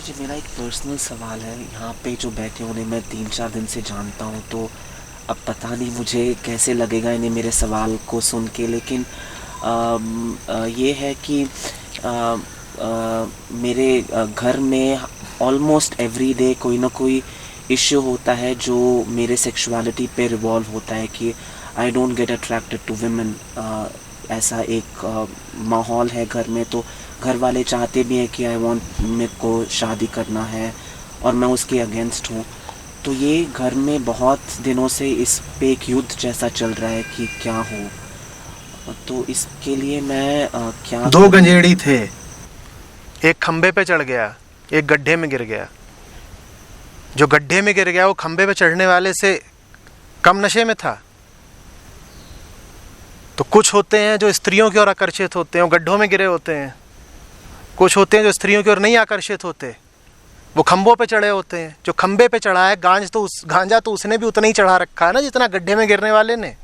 जी, मेरा एक पर्सनल सवाल है। यहाँ पे जो बैठे उन्हें मैं 3-4 दिन से जानता हूँ, तो अब पता नहीं मुझे कैसे लगेगा इन्हें मेरे सवाल को सुन के, लेकिन ये है कि अ, मेरे घर में ऑलमोस्ट एवरी डे कोई ना कोई इश्यू होता है जो मेरे सेक्सुअलिटी पे रिवॉल्व होता है कि I don't get attracted to women. ऐसा एक माहौल है घर में, तो घर वाले चाहते भी हैं कि आई वांट, मेरे को शादी करना है और मैं उसके अगेंस्ट हूँ। तो ये घर में बहुत दिनों से इस पे एक युद्ध जैसा चल रहा है कि क्या हो। तो इसके लिए मैं क्या दो गंजेड़ी थे, एक खंबे पे चढ़ गया, एक गड्ढे में गिर गया। जो गड्ढे में गिर गया वो खंबे पे चढ़ने वाले से कम नशे में था। तो कुछ होते हैं जो स्त्रियों की ओर आकर्षित होते हैं, वो गड्ढों में गिरे होते हैं। कुछ होते हैं जो स्त्रियों की ओर नहीं आकर्षित होते, वो खंबों पे चढ़े होते हैं। जो खंबे पे चढ़ा है, गांजा तो उसने भी उतना ही चढ़ा रखा है ना जितना गड्ढे में गिरने वाले ने।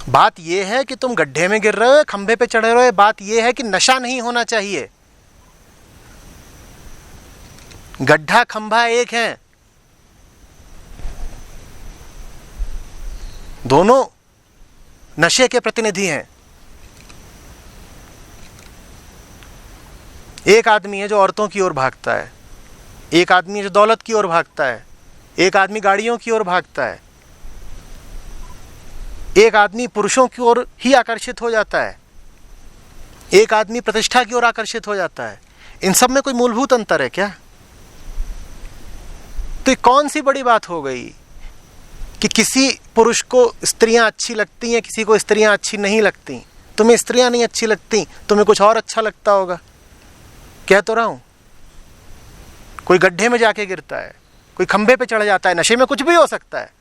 बात यह है कि तुम गड्ढे में गिर रहे हो, खंबे पे चढ़े रहे हो। बात यह है कि नशा नहीं होना चाहिए। गड्ढा खंभा एक है, दोनों नशे के प्रतिनिधि हैं। एक आदमी है जो औरतों की ओर भागता है, एक आदमी है जो दौलत की ओर भागता है, एक आदमी गाड़ियों की ओर भागता है, एक आदमी पुरुषों की ओर ही आकर्षित हो जाता है, एक आदमी प्रतिष्ठा की ओर आकर्षित हो जाता है। इन सब में कोई मूलभूत अंतर है क्या? तो कौन सी बड़ी बात हो गई कि किसी पुरुष को स्त्रियां अच्छी लगती हैं, किसी को स्त्रियां अच्छी नहीं लगती। तुम्हें स्त्रियां नहीं अच्छी लगती, तुम्हें कुछ और अच्छा लगता होगा। कह तो रहा हूं, कोई गड्ढे में जाके गिरता है, कोई खंबे पे चढ़ जाता है, नशे में कुछ भी हो सकता है।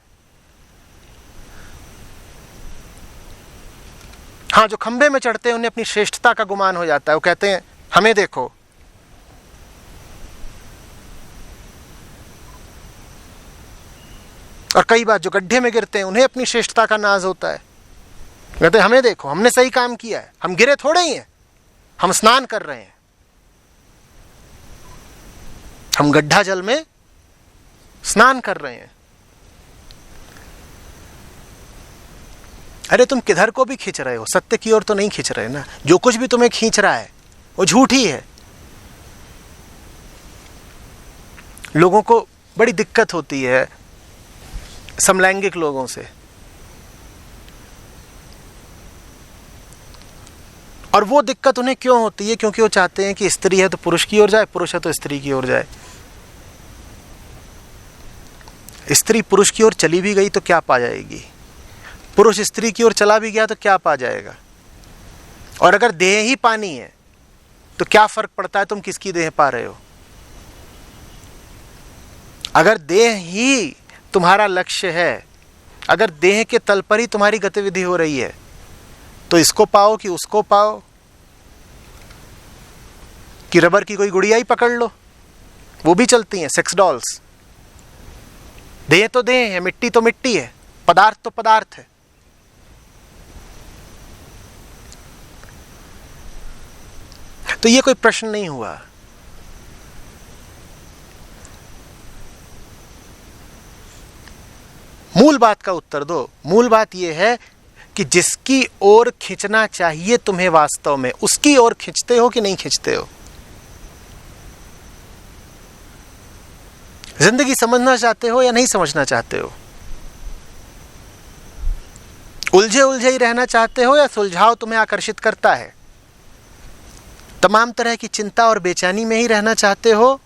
हाँ, जो खंबे में चढ़ते हैं उन्हें अपनी श्रेष्ठता का गुमान हो जाता है। वो कहते हैं हमें देखो। और कई बार जो गड्ढे में गिरते हैं उन्हें अपनी श्रेष्ठता का नाज होता है। कहते हैं हमें देखो, हमने सही काम किया है, हम गिरे थोड़े ही हैं, हम स्नान कर रहे हैं, हम गड्ढा जल में स्नान कर रहे हैं। अरे तुम किधर को भी खींच रहे हो, सत्य की ओर तो नहीं खींच रहे ना। जो कुछ भी तुम्हें खींच रहा है वो झूठ ही है। लोगों को बड़ी दिक्कत होती है समलैंगिक लोगों से, और वो दिक्कत उन्हें क्यों होती है? क्योंकि वो चाहते हैं कि स्त्री है तो पुरुष की ओर जाए, पुरुष है तो स्त्री की ओर जाए। स्त्री पुरुष की ओर चली भी गई तो क्या पा जाएगी? पुरुष स्त्री की ओर चला भी गया तो क्या पा जाएगा? और अगर देह ही पानी है तो क्या फर्क पड़ता है तुम किसकी देह पा रहे हो? अगर देह ही तुम्हारा लक्ष्य है, अगर देह के तल पर ही तुम्हारी गतिविधि हो रही है, तो इसको पाओ कि उसको पाओ, कि रबर की कोई गुड़िया ही पकड़ लो, वो भी चलती हैं, सेक्स डॉल्स। देह तो देह है, मिट्टी तो मिट्टी है, पदार्थ तो पदार्थ है। तो ये कोई प्रश्न नहीं हुआ। मूल बात का उत्तर दो। मूल बात यह है कि जिसकी ओर खींचना चाहिए तुम्हें वास्तव में, उसकी ओर खींचते हो कि नहीं खींचते हो? जिंदगी समझना चाहते हो या नहीं समझना चाहते हो? उलझे उलझे ही रहना चाहते हो या सुलझाव तुम्हें आकर्षित करता है? तमाम तरह की चिंता और बेचैनी में ही रहना चाहते हो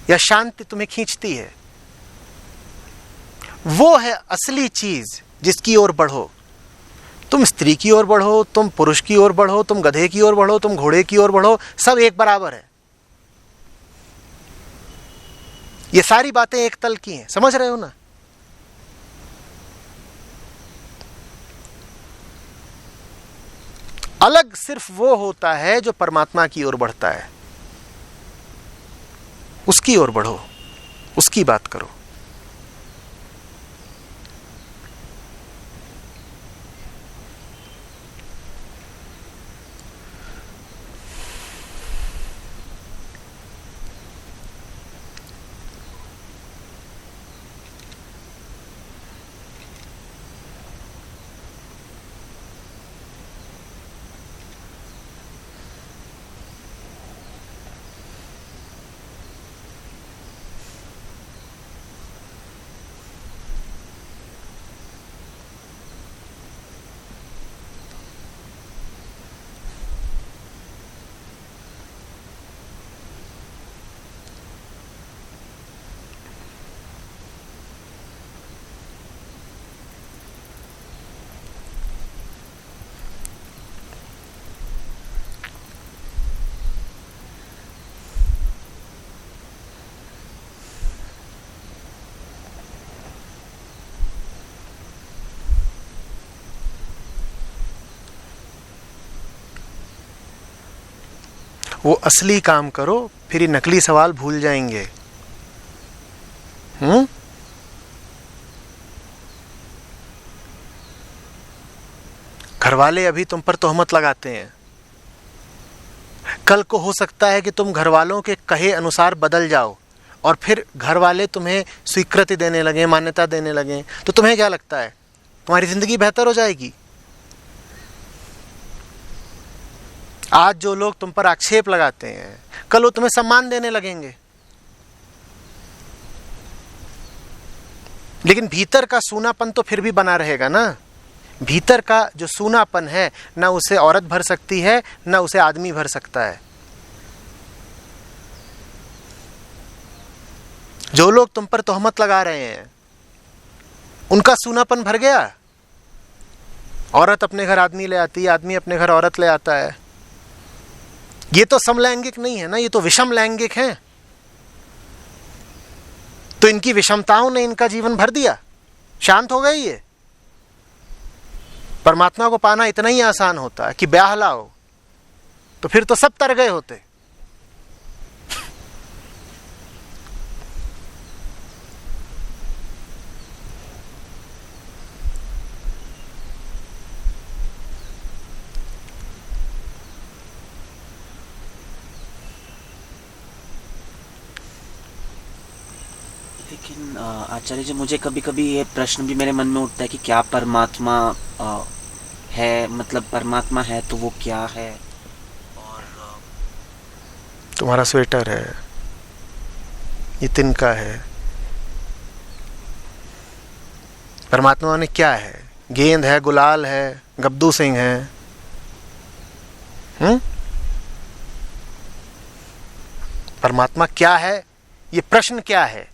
या शांति तुम्हें खींचती है? वो है असली चीज जिसकी ओर बढ़ो। तुम स्त्री की ओर बढ़ो, तुम पुरुष की ओर बढ़ो, तुम गधे की ओर बढ़ो, तुम घोड़े की ओर बढ़ो, सब एक बराबर है। ये सारी बातें एक तल की हैं, समझ रहे हो ना? अलग सिर्फ वो होता है जो परमात्मा की ओर बढ़ता है। उसकी ओर बढ़ो, उसकी बात करो। वो असली काम करो, फिर ये नकली सवाल भूल जाएंगे। घर वाले अभी तुम पर तोहमत लगाते हैं, कल को हो सकता है कि तुम घर वालों के कहे अनुसार बदल जाओ और फिर घर वाले तुम्हें स्वीकृति देने लगे, मान्यता देने लगे, तो तुम्हें क्या लगता है तुम्हारी जिंदगी बेहतर हो जाएगी? आज जो लोग तुम पर आक्षेप लगाते हैं, कल वो तुम्हें सम्मान देने लगेंगे। लेकिन भीतर का सूनापन तो फिर भी बना रहेगा ना। भीतर का जो सूनापन है, ना उसे औरत भर सकती है, ना उसे आदमी भर सकता है। जो लोग तुम पर तोहमत लगा रहे हैं, उनका सूनापन भर गया। औरत अपने घर आदमी ले आती है, आदमी अपने घर औरत ले आता है। ये तो समलैंगिक नहीं है ना, ये तो विषम लैंगिक है। तो इनकी विषमताओं ने इनका जीवन भर दिया, शांत हो गई ये। परमात्मा को पाना इतना ही आसान होता है कि ब्याह लाओ, तो फिर तो सब तर गए होते। लेकिन आचार्य जी, मुझे कभी कभी ये प्रश्न भी मेरे मन में उठता है कि क्या परमात्मा है, मतलब परमात्मा है तो वो क्या है? और तुम्हारा स्वेटर है, ये तिनका है, परमात्मा ने क्या है? गेंद है, गुलाल है, गब्दू सिंह है। परमात्मा क्या है? ये प्रश्न क्या है?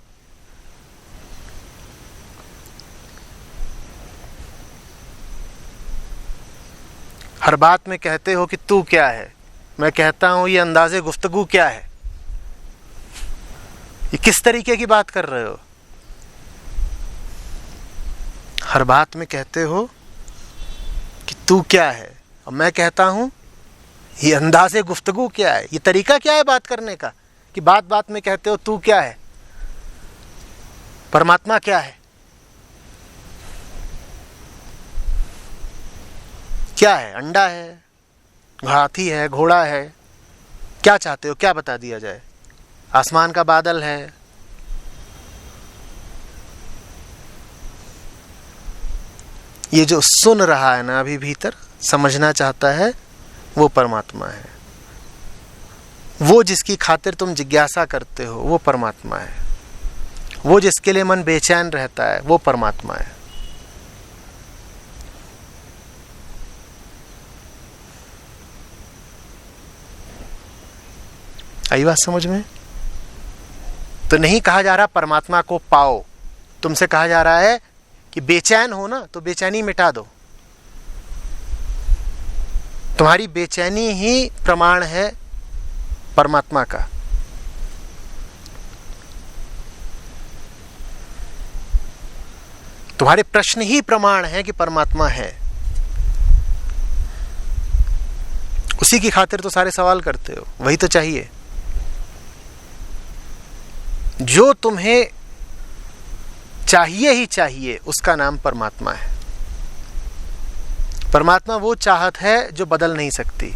हर बात में कहते हो कि तू क्या है, मैं कहता हूं ये अंदाजे गुफ्तगू क्या है? ये किस तरीके की बात कर रहे हो? हर बात में कहते हो कि तू क्या है, और मैं कहता हूं ये अंदाजे गुफ्तगू क्या है? ये तरीका क्या है बात करने का कि बात बात में कहते हो तू क्या है? परमात्मा क्या है? क्या है? अंडा है, हाथी है, घोड़ा है? क्या चाहते हो, क्या बता दिया जाए? आसमान का बादल है? ये जो सुन रहा है ना अभी भीतर, समझना चाहता है, वो परमात्मा है। वो जिसकी खातिर तुम जिज्ञासा करते हो, वो परमात्मा है। वो जिसके लिए मन बेचैन रहता है, वो परमात्मा है। आई बात समझ में? तो नहीं कहा जा रहा परमात्मा को पाओ, तुमसे कहा जा रहा है कि बेचैन हो ना, तो बेचैनी मिटा दो। तुम्हारी बेचैनी ही प्रमाण है परमात्मा का। तुम्हारे प्रश्न ही प्रमाण है कि परमात्मा है। उसी की खातिर तो सारे सवाल करते हो, वही तो चाहिए। जो तुम्हें चाहिए ही चाहिए, उसका नाम परमात्मा है। परमात्मा वो चाहत है जो बदल नहीं सकती।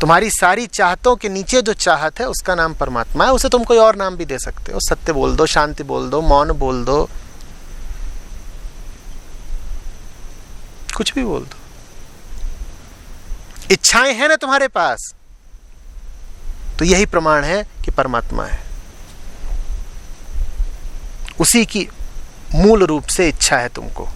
तुम्हारी सारी चाहतों के नीचे जो चाहत है, उसका नाम परमात्मा है। उसे तुम कोई और नाम भी दे सकते हो, सत्य बोल दो, शांति बोल दो, मौन बोल दो, कुछ भी बोल दो। इच्छाएं हैं ना तुम्हारे पास, तो यही प्रमाण है कि परमात्मा है। उसी की मूल रूप से इच्छा है तुमको।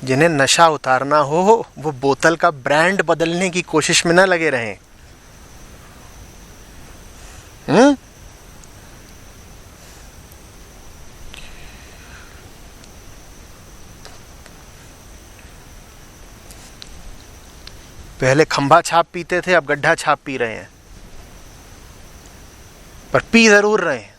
जिन्हें नशा उतारना हो वो बोतल का ब्रांड बदलने की कोशिश में ना लगे रहें। पहले खंभा छाप पीते थे, अब गड्ढा छाप पी रहे हैं, पर पी जरूर रहे हैं।